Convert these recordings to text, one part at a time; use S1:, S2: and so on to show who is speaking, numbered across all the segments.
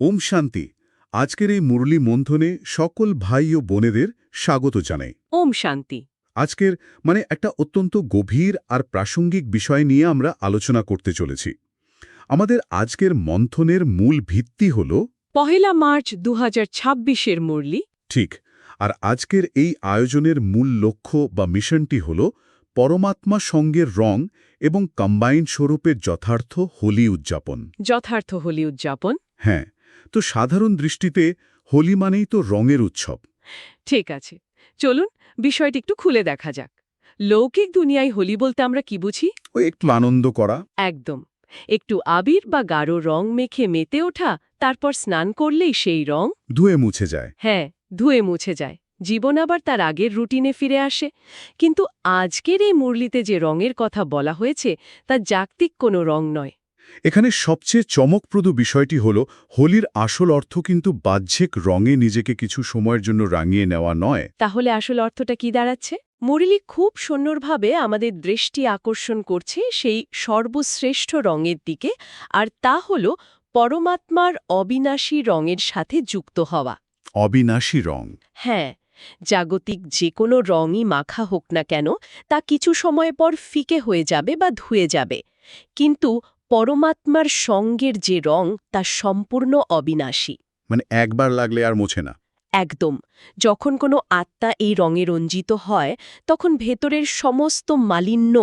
S1: ওম শান্তি। আজকের এই মুরলী মন্থনে সকল ভাই ও বোনেদের স্বাগত জানাই।
S2: ওম শান্তি।
S1: আজকের একটা অত্যন্ত গভীর আর প্রাসঙ্গিক বিষয় নিয়ে আমরা আলোচনা করতে চলেছি। আমাদের আজকের মন্থনের মূল ভিত্তি হল
S2: 1 মার্চ 2026-এর মুরলি।
S1: ঠিক, আর আজকের এই আয়োজনের মূল লক্ষ্য বা মিশনটি হল পরমাত্মা সঙ্গের রং এবং কম্বাইন্ড স্বরূপের যথার্থ হোলি উদযাপন।
S2: যথার্থ হোলি উদযাপন।
S1: হ্যাঁ, তো সাধারণ দৃষ্টিতে হোলি মানেই তো রঙের উৎসব।
S2: ঠিক আছে, চলুন বিষয়টি একটু খুলে দেখা যাক। লৌকিক দুনিয়ায় হোলি বলতে আমরা কি বুঝি?
S1: ওই একটু আনন্দ করা।
S2: একদম। একটু আবির বা গাঢ় রং মেখে মেতে ওঠা, তারপর স্নান করলেই সেই রং
S1: ধুয়ে মুছে যায়।
S2: হ্যাঁ, ধুয়ে মুছে যায়। জীবন আবার তার আগের রুটিনে ফিরে আসে। কিন্তু আজকের এই মুরলিতে যে রঙের কথা বলা হয়েছে তা জাগতিক কোনো রং নয়।
S1: এখানে সবচেয়ে চমকপ্রদ বিষয়টি হল হোলির আসল অর্থ কিন্তু বাহ্যিক রঙে নিজেকে কিছু সময়ের জন্য রাঙিয়ে নেওয়া নয়।
S2: তাহলে আসল অর্থটা কি দাঁড়াচ্ছে? মুরলি খুব সুন্দরভাবে আমাদের দৃষ্টি আকর্ষণ করছে সেই সর্বশ্রেষ্ঠ রঙের দিকে, আর তা হল পরমাত্মার অবিনাশী রঙের সাথে যুক্ত হওয়া।
S1: অবিনাশী রং।
S2: হ্যাঁ, জাগতিক যে কোনো রঙই মাখা হোক না কেন তা কিছু সময় পর ফিকে হয়ে যাবে বা ধুয়ে যাবে, কিন্তু পরমাত্মার সঙ্গের যে রং তা সম্পূর্ণ অবিনাশী।
S1: একবার লাগলে আর মোছে না।
S2: একদম। যখন কোনো আত্মা এই রঙে রঞ্জিত হয় তখন ভেতরের সমস্ত মালিন্য,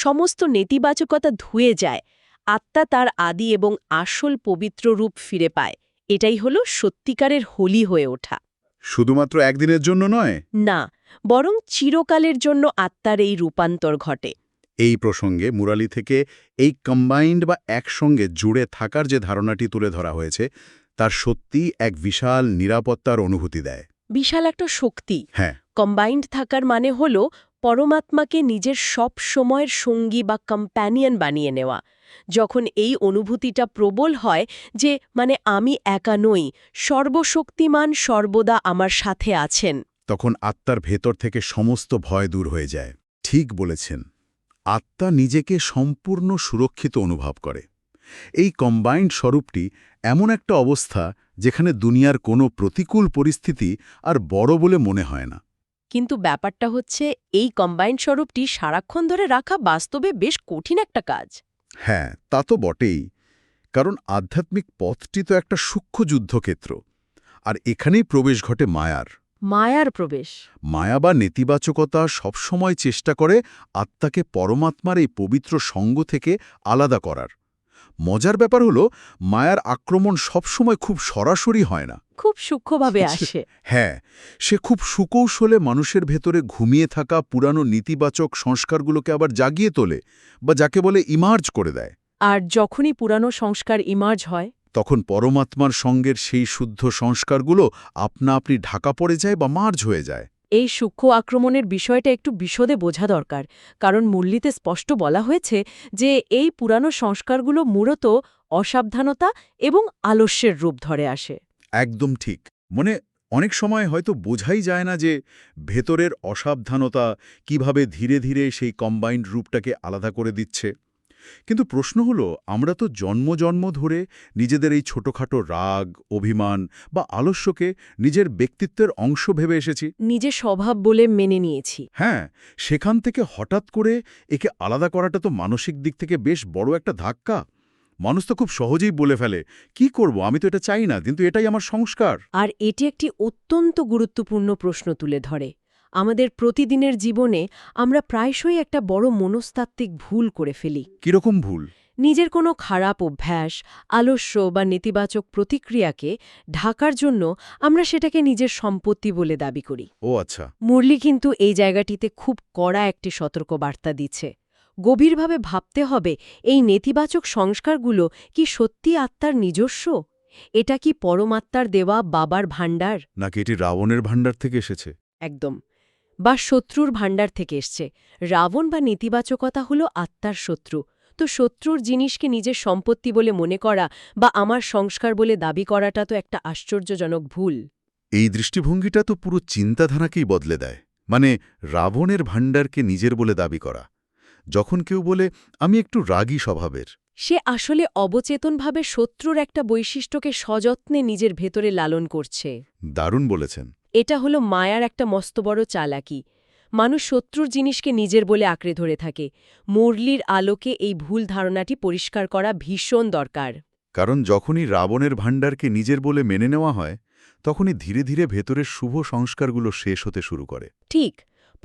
S2: সমস্ত নেতিবাচকতা ধুয়ে যায়। আত্মা তার আদি এবং আসল পবিত্র রূপ ফিরে পায়। এটাই হলো সত্যিকারের হোলি হয়ে ওঠা।
S1: শুধুমাত্র একদিনের জন্য নয়,
S2: না, বরং চিরকালের জন্য আত্মার এই রূপান্তর ঘটে।
S1: এই প্রসঙ্গে মুরালি থেকে এই কম্বাইন্ড বা একসঙ্গে জুড়ে থাকার যে ধারণাটি তুলে ধরা হয়েছে তার সত্যি এক বিশাল নিরাপত্তার অনুভূতি দেয়।
S2: বিশাল একটা শক্তি।
S1: হ্যাঁ,
S2: কম্বাইন্ড থাকার মানে হল পরমাত্মাকে নিজের সব সময়ের সঙ্গী বা কম্প্যানিয়ন বানিয়ে নেওয়া। যখন এই অনুভূতিটা প্রবল হয় যে আমি একা নই, সর্বশক্তিমান সর্বদা আমার সাথে আছেন,
S1: তখন আত্মার ভেতর থেকে সমস্ত ভয় দূর হয়ে যায়। ঠিক বলেছেন, আত্মা নিজেকে সম্পূর্ণ সুরক্ষিত অনুভব করে। এই কম্বাইন্ড স্বরূপটি এমন একটা অবস্থা যেখানে দুনিয়ার কোনো প্রতিকূল পরিস্থিতি আর বড় বলে মনে হয় না।
S2: কিন্তু ব্যাপারটা হচ্ছে এই কম্বাইন্ড স্বরূপটি সারাক্ষণ ধরে রাখা বাস্তবে বেশ কঠিন একটা কাজ।
S1: হ্যাঁ, তা তো বটেই, কারণ আধ্যাত্মিক পথটি তো একটা সূক্ষ্ম যুদ্ধক্ষেত্র, আর এখানেই প্রবেশ ঘটে মায়ার।
S2: মায়ার প্রবেশ।
S1: মায়া বা নেতিবাচকতা সবসময় চেষ্টা করে আত্মাকে পরমাত্মার এই পবিত্র সঙ্গ থেকে আলাদা করার। মজার ব্যাপার হলো, মায়ার আক্রমণ সবসময় খুব সরাসরি হয় না,
S2: খুব সূক্ষ্মভাবে আসে।
S1: হ্যাঁ, সে খুব সুকৌশলে মানুষের ভেতরে ঘুমিয়ে থাকা পুরানো নেতিবাচক সংস্কারগুলোকে আবার জাগিয়ে তোলে, বা যাকে বলে ইমার্জ করে দেয়।
S2: আর যখনই পুরানো সংস্কার ইমার্জ হয়
S1: তখন পরমাত্মার সঙ্গের সেই শুদ্ধ সংস্কারগুলো আপনা আপনি ঢাকা পড়ে যায় বা মার্জ হয়ে যায়।
S2: এই সূক্ষ্ম আক্রমণের বিষয়টা একটু বিশদে বোঝা দরকার, কারণ মুরলিতে স্পষ্ট বলা হয়েছে যে এই পুরানো সংস্কারগুলো মূলত অসাবধানতা এবং আলস্যের রূপ ধরে আসে।
S1: একদম ঠিক। অনেক সময় হয়তো বোঝাই যায় না যে ভেতরের অসাবধানতা কিভাবে ধীরে ধীরে সেই কম্বাইন্ড রূপটাকে আলাদা করে দিচ্ছে। কিন্তু প্রশ্ন হলো, আমরা তো জন্ম জন্ম ধরে নিজেদের এই ছোটখাটো রাগ, অভিমান বা আলস্যকে নিজের ব্যক্তিত্বের অংশ ভেবে এসেছি।
S2: নিজের স্বভাব বলে মেনে নিয়েছি।
S1: হ্যাঁ, সেখান থেকে হঠাৎ করে একে আলাদা করাটা তো মানসিক দিক থেকে বেশ বড় একটা ধাক্কা। মানুষ তো খুব সহজেই বলে ফেলে, কি করব, আমি তো এটা চাই না, কিন্তু এটাই আমার সংস্কার।
S2: আর এটি একটি অত্যন্ত গুরুত্বপূর্ণ প্রশ্ন তুলে ধরে। আমাদের প্রতিদিনের জীবনে আমরা প্রায়শই একটা বড় মনস্তাত্ত্বিক ভুল করে ফেলি।
S1: কিরকম ভুল?
S2: নিজের কোনো খারাপ অভ্যাস, আলস্য বা নেতিবাচক প্রতিক্রিয়াকে ঢাকার জন্য আমরা সেটাকে নিজের সম্পত্তি বলে দাবি করি।
S1: ও আচ্ছা।
S2: মুরলি কিন্তু এই জায়গাটিতে খুব কড়া একটি সতর্কবার্তা দিচ্ছে। গভীরভাবে ভাবতে হবে, এই নেতিবাচক সংস্কারগুলো কি সত্যি আত্মার নিজস্ব? এটা কি পরমাত্মার দেওয়া বাবার ভাণ্ডার,
S1: নাকি এটি রাবণের ভাণ্ডার থেকে এসেছে?
S2: একদম, বা শত্রুর ভাণ্ডার থেকে এসছে? রাবণ বা নেতিবাচকতা হল আত্মার শত্রু। তো শত্রুর জিনিসকে নিজের সম্পত্তি বলে মনে করা বা আমার সংস্কার বলে দাবি করাটা তো একটা আশ্চর্যজনক ভুল।
S1: এই দৃষ্টিভঙ্গিটা তো পুরো চিন্তাধারাকেই বদলে দেয়। রাবণের ভাণ্ডারকে নিজের বলে দাবি করা। যখন কেউ বলে, আমি একটু রাগী স্বভাবের,
S2: সে আসলে অবচেতনভাবে শত্রুর একটা বৈশিষ্ট্যকে সযত্নে নিজের ভেতরে লালন করছে।
S1: দারুণ বলেছেন।
S2: এটা হলো মায়ার একটা মস্ত বড় চালাকি। মানুষ শত্রুর জিনিসকে নিজের বলে আঁকড়ে ধরে থাকে। মুরলির আলোকে এই ভুল ধারণাটি পরিষ্কার করা ভীষণ দরকার।
S1: কারণ যখনই রাবণের ভাণ্ডারকে নিজের বলে মেনে নেওয়া হয় তখনই ধীরে ধীরে ভেতরের শুভ সংস্কারগুলো শেষ হতে শুরু করে।
S2: ঠিক,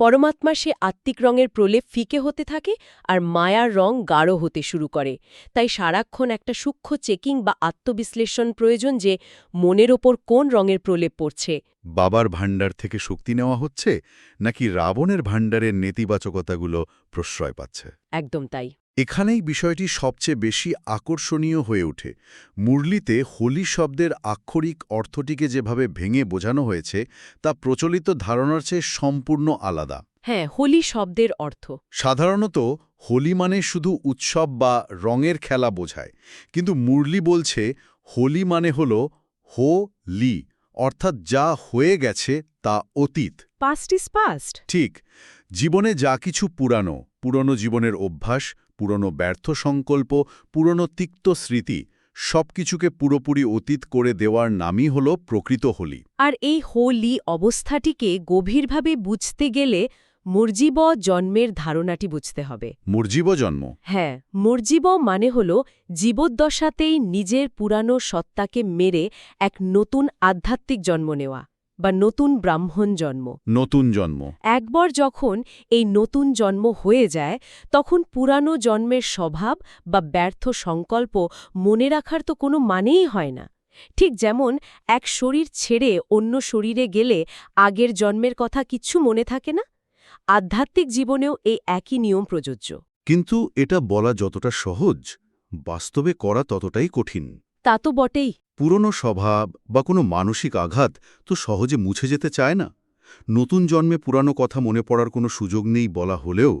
S2: পরমাত্মার সে আত্মিক রঙের প্রলেপ ফিকে হতে থাকে আর মায়ার রং গাঢ় হতে শুরু করে। তাই সারাক্ষণ একটা সূক্ষ্ম চেকিং বা আত্মবিশ্লেষণ প্রয়োজন যে মনের ওপর কোন রঙের প্রলেপ পড়ছে।
S1: বাবার ভাণ্ডার থেকে শক্তি নেওয়া হচ্ছে নাকি রাবণের ভাণ্ডারের নেতিবাচকতাগুলো প্রশ্রয় পাচ্ছে?
S2: একদম তাই।
S1: এখানেই বিষয়টি সবচেয়ে বেশি আকর্ষণীয় হয়ে ওঠে। মুরলিতে হোলি শব্দের আক্ষরিক অর্থটিকে যেভাবে ভেঙে বোঝানো হয়েছে তা প্রচলিত ধারণার চেয়ে সম্পূর্ণ আলাদা।
S2: হ্যাঁ, হোলি শব্দের অর্থ।
S1: সাধারণত হোলি মানে শুধু উৎসব বা রঙের খেলা বোঝায়, কিন্তু মুরলি বলছে হোলি মানে হল হো-লি, অর্থাৎ যা হয়ে গেছে তা অতীত।
S2: Past is past.
S1: ঠিক, জীবনে যা কিছু পুরনো জীবনের অভ্যাস, পুরনো ব্যর্থ সংকল্প, পুরনো তিক্ত স্মৃতি, সবকিছুকে পুরোপুরি অতীত করে দেওয়ার নামই হল প্রকৃত হোলি।
S2: আর এই হোলি অবস্থাটিকে গভীরভাবে বুঝতে গেলে মুরজিব জন্মের ধারণাটি বুঝতে হবে।
S1: মুরজিব জন্ম।
S2: হ্যাঁ, মুরজিব মানে হল জীবদ্দশাতেই নিজের পুরানো সত্তাকে মেরে এক নতুন আধ্যাত্মিক জন্ম নেওয়া বা নতুন ব্রাহ্মণ জন্ম।
S1: নতুন জন্ম।
S2: একবার যখন এই নতুন জন্ম হয়ে যায় তখন পুরানো জন্মের স্বভাব বা ব্যর্থ সংকল্প মনে রাখার তো কোনো মানেই হয় না। ঠিক যেমন এক শরীর ছেড়ে অন্য শরীরে গেলে আগের জন্মের কথা কিচ্ছু মনে থাকে না, আধ্যাত্মিক জীবনেও এই একই নিয়ম প্রযোজ্য।
S1: কিন্তু এটা বলা যতটা সহজ, বাস্তবে করা ততটাই কঠিন।
S2: তা তো বটেই।
S1: পুরনো স্বভাব বা কোনো মানসিক আঘাত তো সহজে মুছে যেতে চায় না। নতুন জন্মে পুরানো কথা মনে পড়ার কোনো সুযোগ নেই বলা হলেও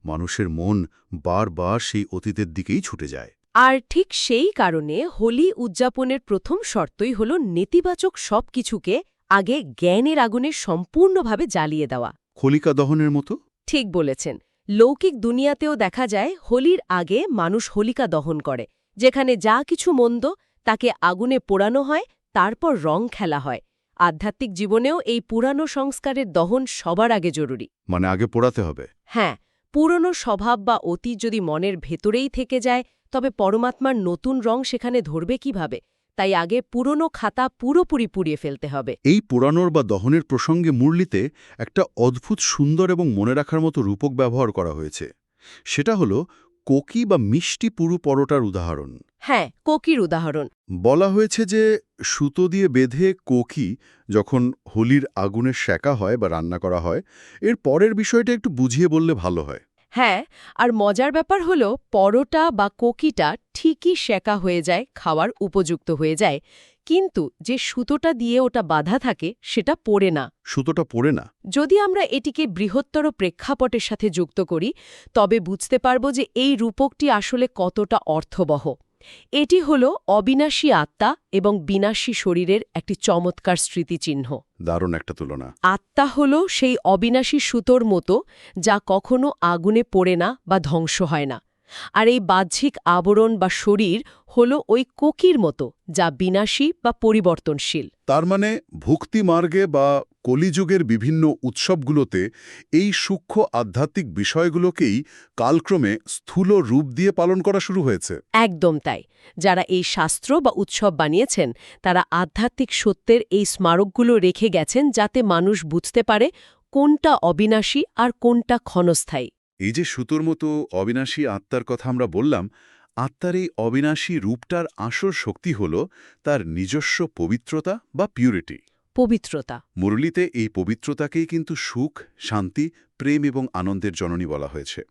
S1: মানুষের মন বারবার সেই অতীতের দিকেই ছুটে যায়।
S2: আর ঠিক সেই কারণে হোলি উদযাপনের প্রথম শর্তই হল নেতিবাচক সব কিছুকে আগে জ্ঞানের আগুনে সম্পূর্ণভাবে জ্বালিয়ে দেওয়া।
S1: হোলিকা দহনের মতো?
S2: ঠিক বলেছেন। লৌকিক দুনিয়াতেও দেখা যায় হোলির আগে মানুষ হোলিকা দহন করে, যেখানে যা কিছু মন্দ তাকে আগুনে পোড়ানো হয়, তারপর রং খেলা হয়। আধ্যাত্মিক জীবনেও এই পুরানো সংস্কারের দহন সবার আগে জরুরি।
S1: মানে আগে পোড়াতে হবে?
S2: হ্যাঁ, পুরনো স্বভাব বা অতীত যদি মনের ভেতরেই থেকে যায় তবে পরমাত্মার নতুন রং সেখানে ধরবে কিভাবে? তাই আগে পুরনো খাতা পুরোপুরি পুড়িয়ে ফেলতে হবে।
S1: এই পোড়ানোর বা দহনের প্রসঙ্গে মুরলিতে একটা অদ্ভুত সুন্দর এবং মনে রাখার মতো রূপক ব্যবহার করা হয়েছে। সেটা হলো কোকি বা মিষ্টি পুরু পরোটার উদাহরণ।
S2: হ্যাঁ, কোকির উদাহরণ।
S1: বলা হয়েছে যে সুতো দিয়ে বেঁধে কোকি যখন হোলির আগুনে সেঁকা হয় বা রান্না করা হয়, এর পরের বিষয়টা একটু বুঝিয়ে বললে ভালো হয়।
S2: হ্যাঁ, আর মজার ব্যাপার হলো পরোটা বা কোকিটা ঠিকই সেঁকা হয়ে যায়, খাওয়ার উপযুক্ত হয়ে যায়, কিন্তু যে সুতোটা দিয়ে ওটা বাঁধা থাকে সেটা পড়ে না।
S1: সুতোটা পড়ে না?
S2: যদি আমরা এটিকে বৃহত্তর প্রেক্ষাপটের সাথে যুক্ত করি তবে বুঝতে পারব যে এই রূপকটি আসলে কতটা অর্থবহ। এটি হল অবিনাশী আত্মা এবং বিনাশী শরীরের একটি চমৎকার স্মৃতিচিহ্ন।
S1: দারুণ একটা তুলনা।
S2: আত্মা হল সেই অবিনাশী সুতোর মতো যা কখনো আগুনে পড়ে না বা ধ্বংস হয় না, আর এই বাহ্যিক আবরণ বা শরীর হল ওই কোকির মতো যা বিনাশী বা পরিবর্তনশীল।
S1: তার মানে ভক্তি মার্গে বা কলিযুগের বিভিন্ন উৎসবগুলোতে এই সূক্ষ্ম আধ্যাত্মিক বিষয়গুলোকেই কালক্রমে স্থূল রূপ দিয়ে পালন করা শুরু হয়েছে।
S2: একদম তাই। যারা এই শাস্ত্র বা উৎসব বানিয়েছেন তারা আধ্যাত্মিক সত্যের এই স্মারকগুলো রেখে গেছেন যাতে মানুষ বুঝতে পারে কোনটা অবিনাশী আর কোনটা ক্ষণস্থায়ী।
S1: এই যে সুতোর মতো অবিনাশী আত্মার কথা আমরা বললাম, আত্মার এই অবিনাশী রূপটার আসল শক্তি হল তার নিজস্ব পবিত্রতা বা পিউরিটি।
S2: পবিত্রতা।
S1: মুরলিতে এই পবিত্রতাকেই কিন্তু সুখ, শান্তি, প্রেম এবং আনন্দের জননী বলা হয়েছে।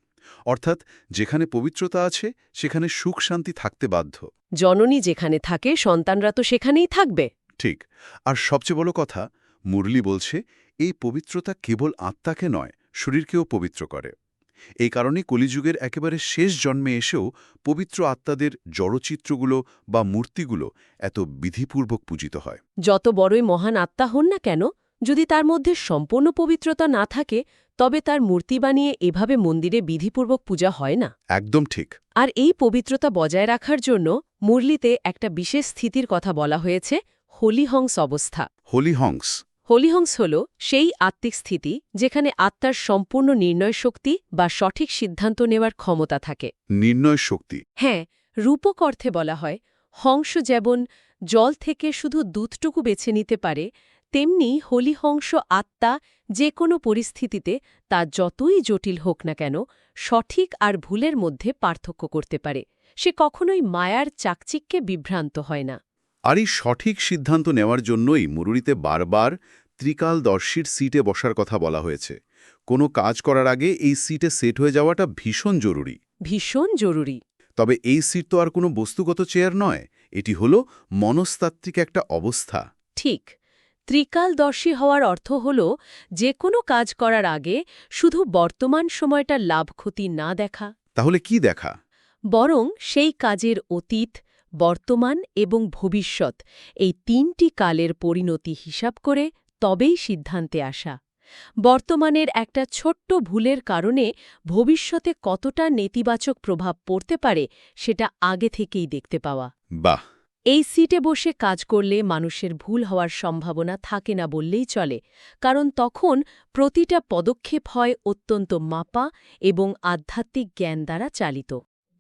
S1: অর্থাৎ যেখানে পবিত্রতা আছে সেখানে সুখ শান্তি থাকতে বাধ্য।
S2: জননী যেখানে থাকে সন্তানরা তো সেখানেই থাকবে।
S1: ঠিক। আর সবচেয়ে বড় কথা, মুরলি বলছে এই পবিত্রতা কেবল আত্মাকে নয়, শরীরকেও পবিত্র করে। এই কারণে কলিযুগের একেবারে শেষ জন্মে এসেও পবিত্র আত্মাদের জড়চিত্রগুলো বা মূর্তিগুলো এত বিধিপূর্বক পূজিত হয়।
S2: যত বড়ই মহান আত্মা হন না কেন, যদি তার মধ্যে সম্পূর্ণ পবিত্রতা না থাকে তবে তার মূর্তি বানিয়ে এভাবে মন্দিরে বিধিপূর্বক পূজা হয় না।
S1: একদম ঠিক।
S2: আর এই পবিত্রতা বজায় রাখার জন্য মুরলিতে একটা বিশেষ স্থিতির কথা বলা হয়েছে, হোলিহংস অবস্থা।
S1: হোলিহংস।
S2: হোলিহংস হল সেই আত্মিক স্থিতি যেখানে আত্মার সম্পূর্ণ নির্ণয় শক্তি বা সঠিক সিদ্ধান্ত নেওয়ার ক্ষমতা থাকে।
S1: নির্ণয় শক্তি।
S2: হ্যাঁ, রূপক অর্থে বলা হয়, হংস যেমন জল থেকে শুধু দুধটুকু বেছে নিতে পারে, তেমনি হোলিহংস আত্মা যে কোনো পরিস্থিতিতে তা যতই জটিল হোক না কেন সঠিক আর ভুলের মধ্যে পার্থক্য করতে পারে। সে কখনোই মায়ার চাকচিক্যে বিভ্রান্ত হয় না।
S1: আর এই সঠিক সিদ্ধান্ত নেওয়ার জন্যই মুরুলিতে বারবার ত্রিকালদর্শীর সিটে বসার কথা বলা হয়েছে। কোনো কাজ করার আগে এই সিটে সেট হয়ে যাওয়াটা ভীষণ জরুরি।
S2: ভীষণ জরুরি।
S1: তবে এই সিট তো আর কোনো বস্তুগত চেয়ার নয়, এটি হলো মনস্তাত্ত্বিক একটা অবস্থা।
S2: ঠিক। ত্রিকালদর্শী হওয়ার অর্থ হল যে কোনো কাজ করার আগে শুধু বর্তমান সময়টার লাভ ক্ষতি না দেখা,
S1: তাহলে কি দেখা?
S2: বরং সেই কাজের অতীত, বর্তমান এবং ভবিষ্যৎ এই তিনটি কালের পরিণতি হিসাব করে তবেই সিদ্ধান্তে আসা। বর্তমানের একটা ছোট্ট ভুলের কারণে ভবিষ্যতে কতটা নেতিবাচক প্রভাব পড়তে পারে সেটা আগে থেকেই দেখতে পাওয়া।
S1: বাহ!
S2: এই সিটে বসে কাজ করলে মানুষের ভুল হওয়ার সম্ভাবনা থাকে না বললেই চলে, কারণ তখন প্রতিটা পদক্ষেপ হয় অত্যন্ত মাপা এবং আধ্যাত্মিক জ্ঞান দ্বারা চালিত।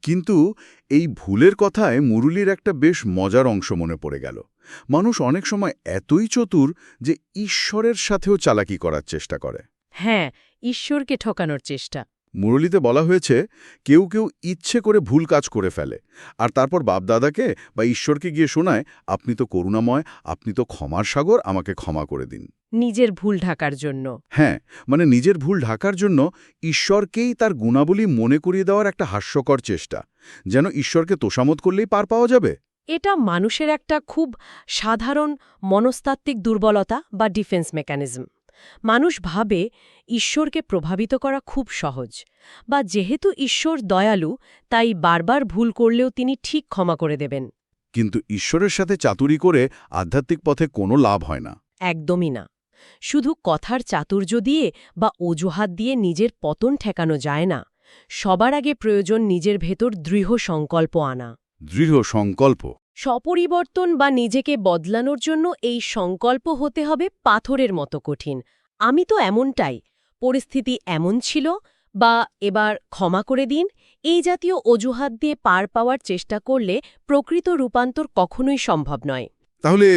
S1: কিন্তু এই ভুলের কথায় মুরুলির একটা বেশ মজার অংশ মনে পড়ে গেল। মানুষ অনেক সময় এতই চতুর যে ঈশ্বরের সাথেও চালাকি করার চেষ্টা করে।
S2: হ্যাঁ, ঈশ্বরকে ঠকানোর চেষ্টা।
S1: মুরলিতে বলা হয়েছে কেউ কেউ ইচ্ছে করে ভুল কাজ করে ফেলে, আর তারপর বাপদাদাকে বা ঈশ্বরকে গিয়ে শোনায়, আপনি তো করুণাময়, আপনি তো ক্ষমার সাগর, আমাকে ক্ষমা করে দিন।
S2: নিজের ভুল ঢাকার জন্য।
S1: হ্যাঁ, মানে নিজের ভুল ঢাকার জন্য ঈশ্বরকেই তার গুণাবলী মনে করিয়ে দেওয়ার একটা হাস্যকর চেষ্টা, যেন ঈশ্বরকে তোষামত করলেই পার পাওয়া যাবে।
S2: এটা মানুষের একটা খুব সাধারণ মনস্তাত্ত্বিক দুর্বলতা বা ডিফেন্স মেকানিজম। মানুষ ভাবে ঈশ্বরকে প্রভাবিত করা খুব সহজ, বা যেহেতু ঈশ্বর দয়ালু তাই বারবার ভুল করলেও তিনি ঠিক ক্ষমা করে দেবেন।
S1: কিন্তু ঈশ্বরের সাথে চাতুরি করে আধ্যাত্মিক পথে কোনো লাভ হয় না।
S2: একদমই না। শুধু কথার চাতুর্য দিয়ে বা অজুহাত দিয়ে নিজের পতন ঠেকানো যায় না। সবার আগে প্রয়োজন নিজের ভেতর দৃঢ় সংকল্প আনা।
S1: দৃঢ় সংকল্প।
S2: স্বপরিবর্তন বা নিজেকে বদলানোর জন্য এই সংকল্প হতে হবে পাথরের মতো কঠিন। আমি তো এমনটাই, পরিস্থিতি এমন ছিল, বা এবার ক্ষমা করে দিন, এই জাতীয় অজুহাত দিয়ে পার পাওয়ার চেষ্টা করলে প্রকৃত রূপান্তর কখনোই সম্ভব নয়।
S1: তাহলে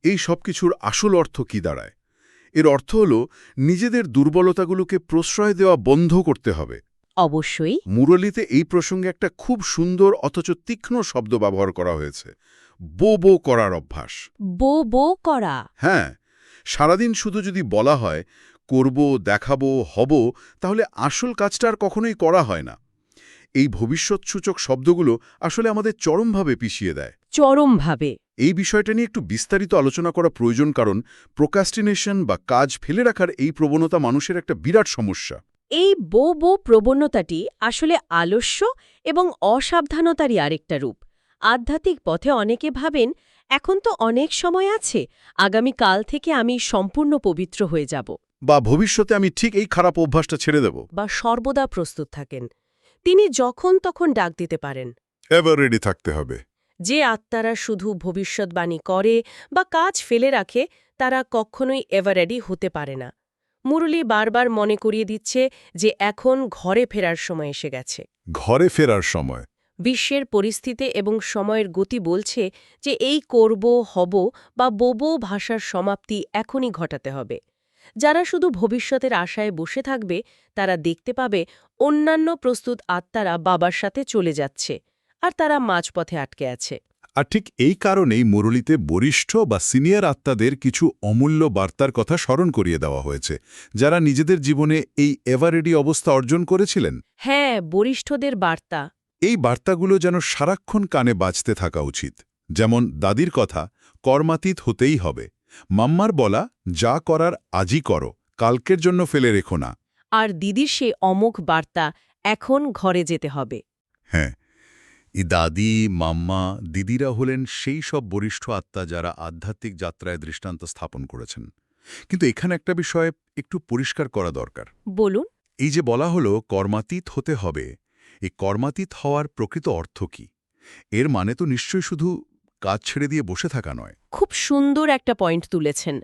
S1: এই সব কিছুর আসল অর্থ কি দাঁড়ায়? এর অর্থ হল নিজেদের দুর্বলতাগুলোকে প্রশ্রয় দেওয়া বন্ধ করতে হবে।
S2: অবশ্যই।
S1: মুরলিতে এই প্রসঙ্গে একটা খুব সুন্দর অথচ তীক্ষ্ণ শব্দ ব্যবহার করা হয়েছে, বো বো করার অভ্যাস।
S2: বো বো করা।
S1: হ্যাঁ, সারাদিন শুধু যদি বলা হয় করব, দেখাবো, হব, তাহলে আসল কাজটা আর কখনোই করা হয় না। এই ভবিষ্যৎসূচক শব্দগুলো আসলে আমাদের চরমভাবে পিছিয়ে দেয়।
S2: চরমভাবে।
S1: এই বিষয়টা নিয়ে একটু বিস্তারিত আলোচনা করা প্রয়োজন, কারণ প্রোক্রাস্টিনেশন বা কাজ ফেলে রাখার এই প্রবণতা মানুষের একটা বিরাট সমস্যা।
S2: এই বো বো প্রবণতাটি আসলে আলস্য এবং অসাবধানতারই আরেকটা রূপ। আধ্যাত্মিক পথে অনেকে ভাবেন, এখন তো অনেক সময় আছে, আগামী কাল থেকে আমি সম্পূর্ণ পবিত্র হয়ে যাব,
S1: বা ভবিষ্যতে আমি ঠিক এই খারাপ অভ্যাসটা ছেড়ে দেব।
S2: বা সর্বদা প্রস্তুত থাকেন। তিনি যখন তখন ডাক দিতে পারেন।
S1: এভার রেডি থাকতে হবে।
S2: যে আত্মারা শুধু ভবিষ্যৎবাণী করে বা কাজ ফেলে রাখে তারা কখনোই এভারেডি হতে পারে না। মুরলি বারবার মনে করিয়ে দিচ্ছে যে এখন ঘরে ফেরার সময় এসে গেছে।
S1: ঘরে ফেরার সময়।
S2: বিশ্বের পরিস্থিতি এবং সময়ের গতি বলছে যে এই করব, হব বা বোবো ভাষার সমাপ্তি এখনই ঘটাতে হবে। যারা শুধু ভবিষ্যতের আশায় বসে থাকবে তারা দেখতে পাবে অন্যান্য প্রস্তুত আত্মারা বাবার সাথে চলে যাচ্ছে, আর তারা মাঝপথে আটকে আছে।
S3: আর ঠিক এই কারণেই মুরলিতে বরিষ্ঠ বা সিনিয়র আত্মাদের কিছু অমূল্য বার্তার কথা স্মরণ করিয়ে দেওয়া হয়েছে, যারা নিজেদের জীবনে এই এভারেডি অবস্থা অর্জন করেছিলেন।
S2: হ্যাঁ, বরিষ্ঠদের বার্তা।
S3: এই বার্তাগুলো যেন সারাক্ষণ কানে বাজতে থাকা উচিত। যেমন দাদির কথা, কর্মাতীত হতেই হবে। মাম্মার বলা, যা করার আজই করো, কালকের জন্য ফেলে রেখো না।
S2: আর দিদির সে অমোঘ বার্তা, এখন ঘরে যেতে হবে।
S3: হ্যাঁ, এই দাদি, মাম্মা, দিদিরা হলেন সেই সব বরিষ্ঠ আত্মা যারা আধ্যাত্মিক যাত্রায় দৃষ্টান্ত স্থাপন করেছেন। কিন্তু এখানে একটা বিষয় একটু পরিষ্কার করা দরকার।
S2: বলুন।
S3: এই যে বলা হলো কর্মাতীত হতে হবে, এই কর্মাতীত হওয়ার প্রকৃত অর্থ কি? এর মানে তো নিশ্চয়ই শুধু কাজ ছেড়ে দিয়ে বসে থাকা নয়।
S2: খুব সুন্দর একটা পয়েন্ট তুলেছেন।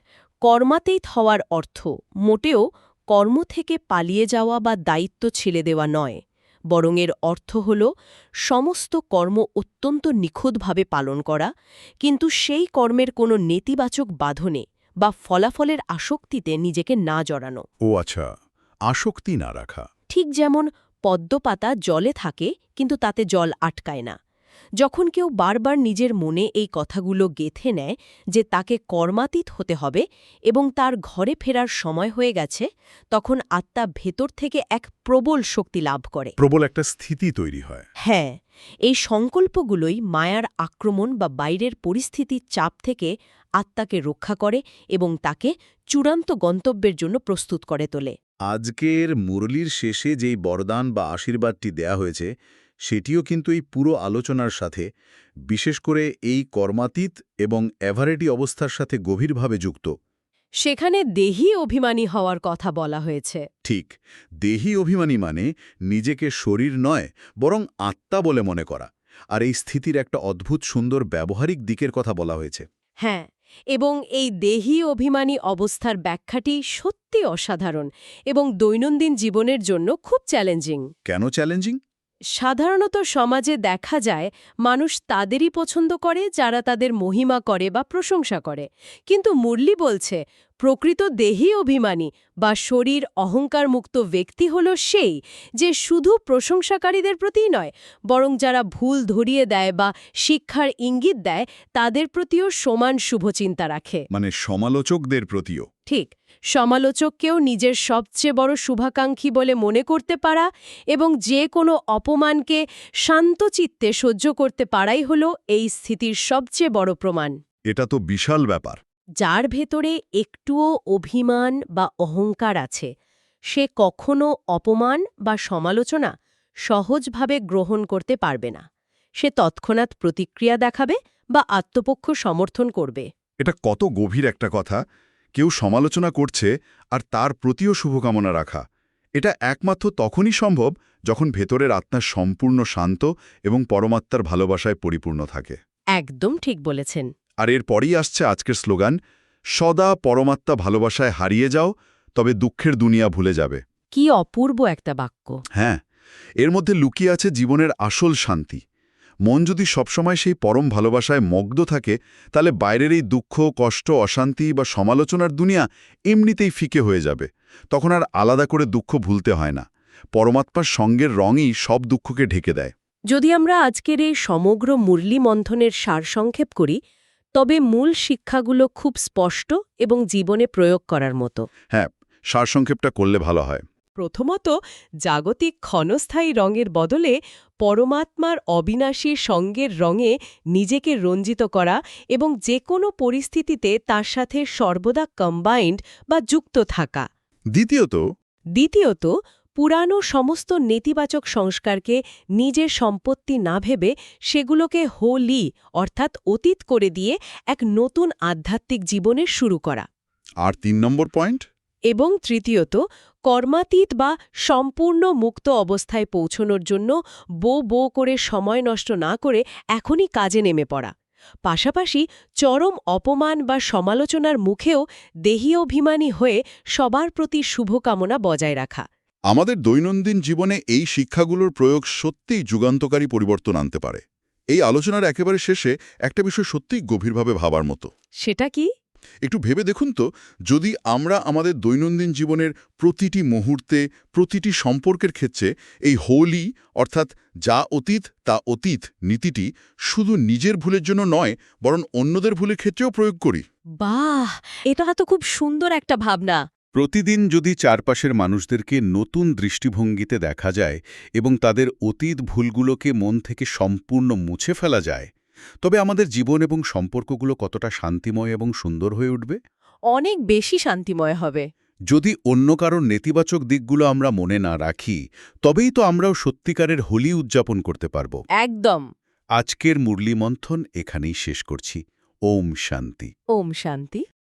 S2: কর্মাতীত হওয়ার অর্থ মোটেও কর্ম থেকে পালিয়ে যাওয়া বা দায়িত্ব ছেড়ে দেওয়া নয়, বরং এর অর্থ হল সমস্ত কর্ম অত্যন্ত নিখুঁতভাবে পালন করা, কিন্তু সেই কর্মের কোনো নেতিবাচক বাঁধনে বা ফলাফলের আসক্তিতে নিজেকে না জড়ানো।
S3: ও আচ্ছা, আসক্তি না রাখা।
S2: ঠিক যেমন পদ্মপাতা জলে থাকে কিন্তু তাতে জল আটকায় না। যখন কেউ বারবার নিজের মনে এই কথাগুলো গেঁথে নেয় যে তাকে কর্মাতীত হতে হবে এবং তার ঘরে ফেরার সময় হয়ে গেছে, তখন আত্মা ভেতর থেকে এক প্রবল শক্তি লাভ করে।
S3: প্রবল একটা স্থিতি তৈরি হয়।
S2: হ্যাঁ, এই সংকল্পগুলোই মায়ার আক্রমণ বা বাইরের পরিস্থিতির চাপ থেকে আত্মাকে রক্ষা করে এবং তাকে চূড়ান্ত গন্তব্যের জন্য প্রস্তুত করে তোলে।
S1: আজকের মুরলির শেষে যেই বরদান বা আশীর্বাদটি দেয়া হয়েছে সেটিও কিন্তু এই পুরো আলোচনার সাথে, বিশেষ করে এই কর্মাতীত এবং এভারেটি অবস্থার সাথে গভীরভাবে যুক্ত।
S2: সেখানে দেহী অভিমানী হওয়ার কথা বলা হয়েছে।
S1: ঠিক, দেহী অভিমানী মানে নিজেকে শরীর নয় বরং আত্মা বলে মনে করা। আর এই স্থিতির একটা অদ্ভুত সুন্দর ব্যবহারিক দিকের কথা বলা হয়েছে।
S2: হ্যাঁ, এবং এই দেহী অভিমানী অবস্থার ব্যাখ্যাটি সত্যি অসাধারণ এবং দৈনন্দিন জীবনের জন্য খুব চ্যালেঞ্জিং।
S1: কেন চ্যালেঞ্জিং?
S2: সাধারণত সমাজে দেখা যায় মানুষ তাদেরই পছন্দ করে যারা তাদের মহিমা করে বা প্রশংসা করে, কিন্তু মুরলি বলছে প্রকৃত দেহী অভিমানী বা শরীর অহংকারমুক্ত ব্যক্তি হল সেই যে শুধু প্রশংসাকারীদের প্রতিই নয়, বরং যারা ভুল ধরিয়ে দেয় বা শিক্ষার ইঙ্গিত দেয় তাদের প্রতিও সমান শুভচিন্তা রাখে।
S3: মানে সমালোচকদের প্রতিও।
S2: ঠিক, সমালোচককেও নিজের সবচেয়ে বড় শুভাকাঙ্ক্ষী বলে মনে করতে পারা এবং যে কোনো অপমানকে শান্তচিত্তে সহ্য করতে পারাই হল এই স্থিতির সবচেয়ে বড় প্রমাণ।
S3: এটা তো বিশাল ব্যাপার।
S2: যার ভেতরে একটুও অভিমান বা অহংকার আছে, সে কখনো অপমান বা সমালোচনা সহজভাবে গ্রহণ করতে পারবে না। সে তৎক্ষণাৎ প্রতিক্রিয়া দেখাবে বা আত্মপক্ষ সমর্থন করবে।
S3: এটা কত গভীর একটা কথা। কেউ সমালোচনা করছে আর তার প্রতিও শুভকামনা রাখা, এটা একমাত্র তখনই সম্ভব যখন ভেতরের আত্মা সম্পূর্ণ শান্ত এবং পরমাত্মার ভালোবাসায় পরিপূর্ণ থাকে।
S2: একদম ঠিক বলেছেন।
S3: আর এরপরই আসছে আজকের স্লোগান, সদা পরমাত্মা ভালোবাসায় হারিয়ে যাও, তবে দুঃখের দুনিয়া ভুলে যাবে।
S2: কি অপূর্ব একটা বাক্য!
S3: হ্যাঁ, এর মধ্যে লুকিয়ে আছে জীবনের আসল শান্তি। মন যদি সবসময় সেই পরম ভালোবাসায় মগ্ন থাকে, তাহলে বাইরের এই দুঃখ, কষ্ট, অশান্তি বা সমালোচনার দুনিয়া এমনিতেই ফিকে হয়ে যাবে। তখন আর আলাদা করে দুঃখ ভুলতে হয় না। পরমাত্মার সঙ্গের রঙই সব দুঃখকে ঢেকে দেয়।
S2: যদি আমরা আজকের এই সমগ্র মুরলী মন্থনের সারসংক্ষেপ করি, তবে মূল শিক্ষাগুলো খুব স্পষ্ট এবং জীবনে প্রয়োগ করার মতো।
S3: হ্যাঁ, সারসংক্ষেপটা করলে ভালো হয়।
S2: প্রথমত, জাগতিক ক্ষণস্থায়ী রঙের বদলে পরমাত্মার অবিনাশী সঙ্গের রঙে নিজেকে রঞ্জিত করা এবং যে কোনো পরিস্থিতিতে তার সাথে সর্বদা কম্বাইন্ড বা যুক্ত থাকা।
S3: দ্বিতীয়ত,
S2: পুরানো সমস্ত নেতিবাচক সংস্কারকে নিজের সম্পত্তি না ভেবে সেগুলোকে হোলি অর্থাৎ অতীত করে দিয়ে এক নতুন আধ্যাত্মিক জীবনের শুরু করা।
S3: আর ৩ নম্বর পয়েন্ট,
S2: এবং তৃতীয়ত, কর্মাতীত বা সম্পূর্ণ মুক্ত অবস্থায় পৌঁছনোর জন্য বো করে সময় নষ্ট না করে এখনই কাজে নেমে পড়া। পাশাপাশি চরম অপমান বা সমালোচনার মুখেও দেহী অভিমানী হয়ে সবার প্রতি শুভকামনা বজায় রাখা।
S3: আমাদের দৈনন্দিন জীবনে এই শিক্ষাগুলোর প্রয়োগ সত্যিই যুগান্তকারী পরিবর্তন আনতে পারে। এই আলোচনার একেবারে শেষে একটা বিষয় সত্যিই গভীরভাবে ভাবার মতো।
S2: সেটা কি?
S3: একটু ভেবে দেখুন তো, যদি আমরা আমাদের দৈনন্দিন জীবনের প্রতিটি মুহূর্তে, প্রতিটি সম্পর্কের ক্ষেত্রে এই হোলি অর্থাৎ যা অতীত তা অতীত নীতিটি শুধু নিজের ভুলের জন্য নয়, বরং অন্যদের ভুলের ক্ষেত্রেও প্রয়োগ করি।
S2: বাহ, এটা তো খুব সুন্দর একটা ভাবনা।
S4: প্রতিদিন যদি চারপাশের মানুষদেরকে নতুন দৃষ্টিভঙ্গিতে দেখা যায় এবং তাদের অতীত ভুলগুলোকে মন থেকে সম্পূর্ণ মুছে ফেলা যায়, তবে আমাদের জীবন এবং সম্পর্কগুলো কতটা শান্তিময় এবং সুন্দর হয়ে উঠবে।
S2: অনেক বেশি শান্তিময় হবে।
S4: যদি অন্য কারোর নেতিবাচক দিকগুলো আমরা মনে না রাখি, তবেই তো আমরাও সত্যিকারের হোলি উদযাপন করতে পারব।
S2: একদম।
S4: আজকের মুরলী মন্থন এখানেই শেষ করছি। ওম শান্তি।
S2: ওম শান্তি।